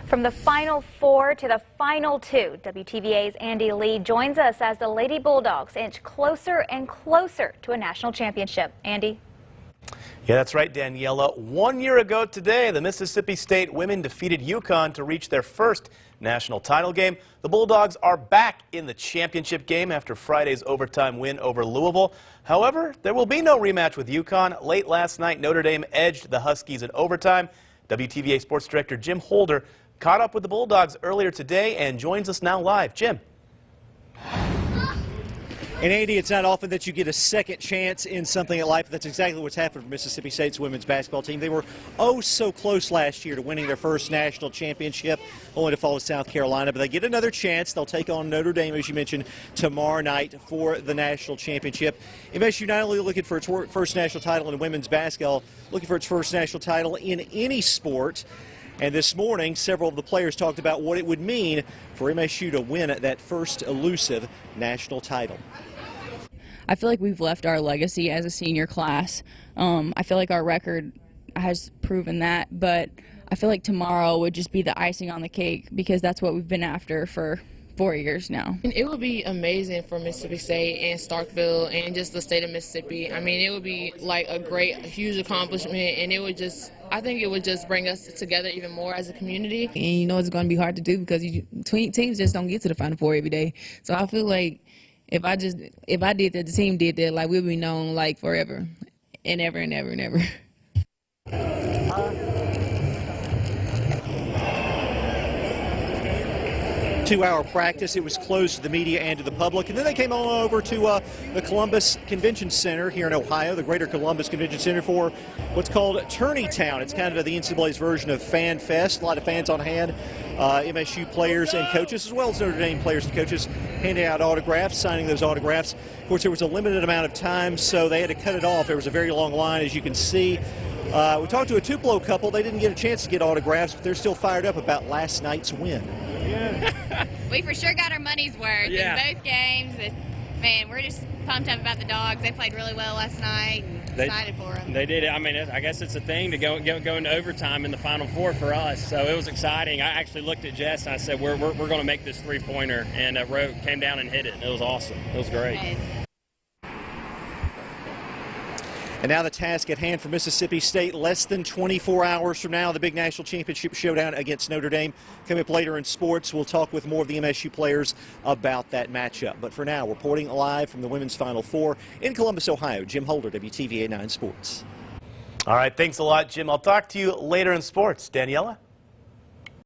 From the Final Four to the Final Two, WTVA's Andy Lee joins us as the Lady Bulldogs inch closer and closer to a national championship. Andy? Yeah, that's right, Daniela. 1 year ago today, the Mississippi State women defeated UConn to reach their first national title game. The Bulldogs are back in the championship game after Friday's overtime win over Louisville. However, there will be no rematch with UConn. Late last night, Notre Dame edged the Huskies in overtime. WTVA Sports Director Jim Holder caught up with the Bulldogs earlier today and joins us now live. Jim. And Andy, it's not often that you get a second chance in something in life. That's exactly what's happened for Mississippi State's women's basketball team. They were oh so close last year to winning their first national championship, only to fall to South Carolina. But they get another chance. They'll take on Notre Dame, as you mentioned, tomorrow night for the national championship. MSU not only looking for its first national title in women's basketball, looking for its first national title in any sport. And this morning, several of the players talked about what it would mean for MSU to win that first elusive national title. I feel like we've left our legacy as a senior class. I feel like our record has proven that, but I feel like tomorrow would just be the icing on the cake because that's what we've been after for 4 years now. It would be amazing for Mississippi State and Starkville and just the state of Mississippi. I mean, it would be like a huge accomplishment, and it would just, I think it would just bring us together even more as a community. And you know it's going to be hard to do because teams just don't get to the Final Four every day. So I feel like if I did that, the team did that, like we'll be known like forever and ever and ever and ever. 2-hour practice. It was closed to the media and to the public. And then they came on over to the Columbus Convention Center here in Ohio, the Greater Columbus Convention Center, for what's called Tourney Town. It's kind of the NCAA's version of Fan Fest. A lot of fans on hand, MSU players and coaches, as well as Notre Dame players and coaches, handing out autographs, signing those autographs. Of course, there was a limited amount of time, so they had to cut it off. There was a very long line, as you can see. We talked to a Tupelo couple. They didn't get a chance to get autographs, but they're still fired up about last night's win. We for sure got our money's worth in both games. Man, we're just pumped up about the Dogs. They played really well last night. Excited for them. They did. I mean, I guess it's a thing to go into overtime in the Final Four for us. So it was exciting. I actually looked at Jess and I said, we're going to make this three-pointer, and Roe came down and hit it. It was awesome. It was great. And now the task at hand for Mississippi State. Less than 24 hours from now, the big national championship showdown against Notre Dame. Coming up later in sports, we'll talk with more of the MSU players about that matchup. But for now, reporting live from the Women's Final Four in Columbus, Ohio, Jim Holder, WTVA 9 Sports. All right, thanks a lot, Jim. I'll talk to you later in sports. Daniela?